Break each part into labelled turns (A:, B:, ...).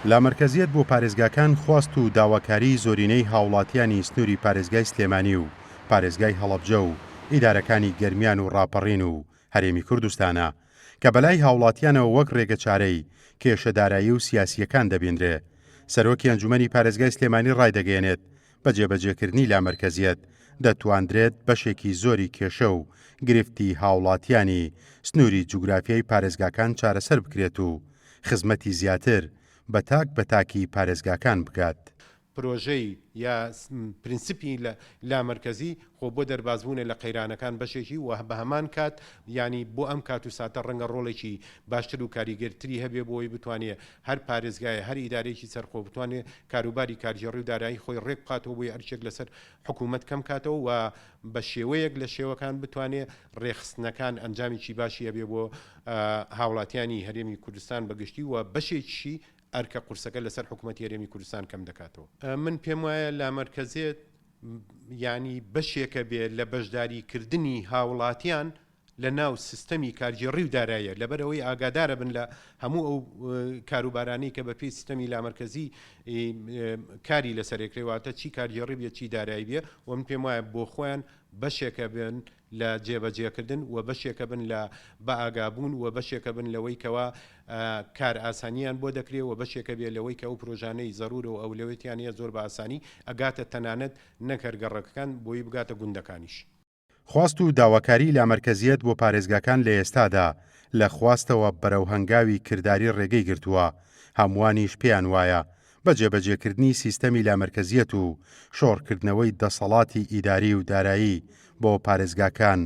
A: لامەرکەزیەت بۆ پارێزگاکان خواست و داواکاری زۆرینەی هاوڵاتیانی سنووری پارێزگای سلێمانی و پارێزگای هەڵەبجە و ئیدارەکانی گەرمیان و ڕاپەڕین و هەرێمی کوردستانە کە بەلای هاوڵاتیانەوە وەک ڕێگەچارەی کێشەدارایی و سیاسیەکان دەبێنرێ. سەرۆکی ئەنجومەنی پارێزگای سلێمانی ڕایدەگەیەنێت بە جێبەجێکردنی لامەرکەزیەت دەتوانرێت بەشێکی زۆری کێشە و گرفتی هاوڵاتیانی سنووری جوگرافیای پارێزگاکان چارەسەر بکرێت و خزمەتی زیاتر بە تاکی پارێزگاکان بکات.
B: پرۆژەی یا پرینسیپی لامەرکەزی خۆ بۆ دەربازبوونە لە قەیرانەکان بەشێکی و بە هەمان کات ینی بۆ ئەم کات و ساتە ڕەنگە ڕۆڵێکی باشتر و کاریگەرتری هەبێ بۆی بتوانێت هەر پارێزگایە هەر ئیدارێکی سەرخۆ بتوانێت کاروباری کارژێڕی و دارایی خۆی ڕێک بقاتەوە بۆی ئەرچێک لەسەر حکوومەت کەم کاتەوە و بە شێوەیەک لە شێوەکان بتوانێت ڕێخستنەکان ئەنجامیی باشی هەبێ بۆ هاوڵاتیانی هەرێمی کوردستان بەگشتی و بەشێکی ئەرکە قورسەکە لەسەر حکوومەتی هەرێمی کوردستان کەم دەکاتەوە. من پێم وایە لامەرکەزێت ینی بەشێکە بێ لە بەشداریکردنی هاوڵاتیان لە ناو سیستەمی کارژێڕی و داراییە لەبەرەوەی ئاگادارە بن لە هەموو ئەو کاروبارانەی کە بەپێی سیستەمی لامەرکەزی کاری لەسەرێکرێواتە چی کارژێڕی بێ چی دارایی بێ و من پێم وایە بۆ خۆیان بەشێکە بن لە جێبەجێکردن و بەشێکە بن لە بە ئاگابوون و بەشێکە بن لەوەی کەوا کار ئاسانیان بۆ دەکرێت و بەشێکە بێ لەوەی کە ئەو پرۆژانەی زەرورە و ئەولەوێتیانە زۆر بە ئاسانی ئەگاتە تەنانەت نەکەرگەڕەکەکان بۆی بگاتە گوندەکانیش.
A: خواست و داواکاری لامەرکەزیەت بۆ پارێزگاکان لە ئێستادا لە خواستەوە بەرەو هەنگاوی کردداری ڕێگەی گرتووە هەمووانیش پێیان وایە بە جێبەجێکردنی سیستەمی لامەرکەزیەت و شۆڕکردنەوەی دەسەڵاتی ئیداری و دارایی بۆ پارێزگاکان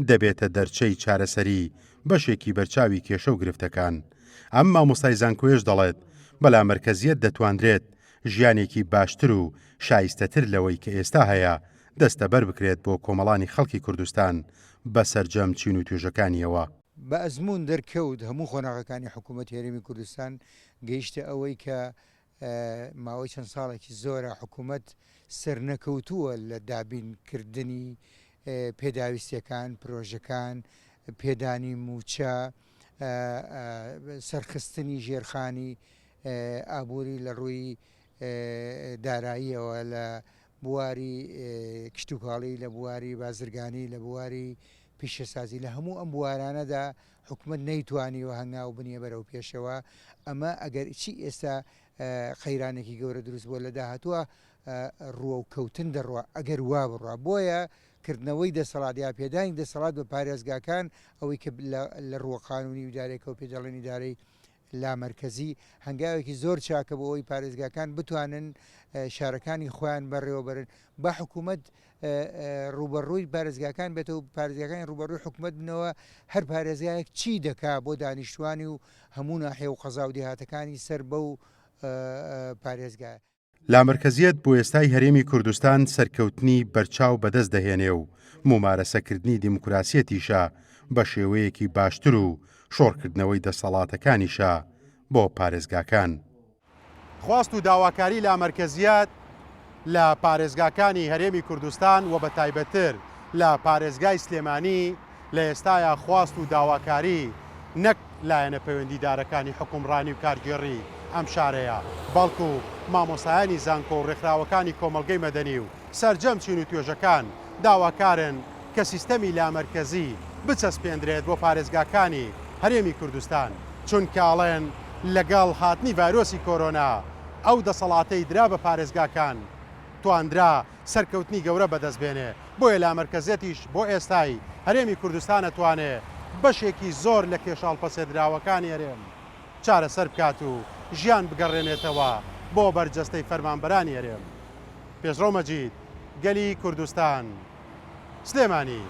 A: دەبێتە دەرچەی چارەسەری بەشێکی بەرچاوی کێشە و گرفتەکان. ئەم مامۆستای زانکۆیش دەڵێت بە لامەرکەزیەت دەتوانرێت ژیانێکی باشتر و شایستەتر لەوەی کە ئێستا هەیە دەستەبەر بکرێت بۆ کۆمەڵانی خەڵکی کوردستان بە سەرجەم چین و توێژەکانیەوە.
C: بە ئەزمون دەرکەوت هەموو خۆناغەکانی حکوومەت هەرێمی کوردستان گەیشتە ئەوەی کە ماوەی چەند ساڵێکی زۆرە حکوومەت سەرنەکەوتووە لە دابینکردنی پێداویستیەکان پرۆژەکان پێدانی موچە سەرخستنی ژێرخانی ئابووری لە ڕووی داراییەوە لە بواری کشتتوکاڵی لە بواری بازرگانی لە بواری پیشەسازی لە هەموو ئەم بوارانەدا حکوومەت نەیتوانیوە هەنگاو بنیە بەرەو پێشەوە ئەمە ئەگەر چی ئێستا قەیرانێکی گەورە دروست بۆ لە داهاتووە ڕوە و کەوتن دەڕوە ئەگەر وا بڕە بۆیە کردنەوەی دەسەڵات یا پێدانی دەسەڵات بە پارێزگاکان ئەوەی کە لە ڕوە قانونی و دارێکە و پێدەڵێنی دارەی لامەرکەزی هەنگاوێکی زۆر چاکە بۆ ئەوی پارێزگاکان بتوانن شارەکانی خۆیان بەڕێوەبرن بە حکوومەت ڕوبەڕووی پارێزگاکان بێتەوە و پارێزگاکانی ڕوبەڕووی حکوومەت بنەوە هەر پارێزگایەک چی دەکا بۆ دانیشتوانی و هەموو ناحێ و قەزا و دێهاتەکانی سەر بە و پارێزگای.
A: لامەرکەزیەت بۆ ئێستای هەرێمی کوردستان سەرکەوتنی بەرچاو بەدەست دەهێنێ و ممارەسەکردنی دیموکراسیەتیشە بە شێوەیەکی باشتر و شۆڕکردنەوەی دەسەڵاتەکانیشە بۆ پارێزگاکان. خواست و داواکاری لامەرکەزیەت لە پارێزگاکانی هەرێمی کوردستان و بە تایبەتر لە پارێزگای سلێمانی لە ئێستاە خواست و داواکاری نەک لایەنە پەیوەندیدارەکانی حکومڕانی و کارگێڕی ئەم شارەیە بەڵکو مامۆسایانی زانکۆ و ڕێکخراوەکانی کۆمەلگەی مەدەنی و سەرجەم چین و توێژەکان داواکارن کە سیستەمی لامەرکەزی بچەسپێندرێت بۆ پارێزگاکانی هەرێمی کوردستان چونکەڵێن لەگەڵ هاتنی ڤایرۆسی کۆرۆنا ئەو دەسەڵاتەی درا بە پارێزگاکان تواندرا سەرکەوتنی گەورە بەدەستبێنێ بۆیە لامەرکەزێتیش بۆ ئێستای هەرێمی کوردستان ئەتوانێ بەشێکی زۆر لە کێشاڵ پەسێدراوەکانی هەرێم چارەسەر بکات و ژیان بگەڕێنێتەوە بۆ بەرجەستەی فەرمانبەرانی هەرێم. پێشڕۆ مەجید، گەلی کوردستان، سلێمانی.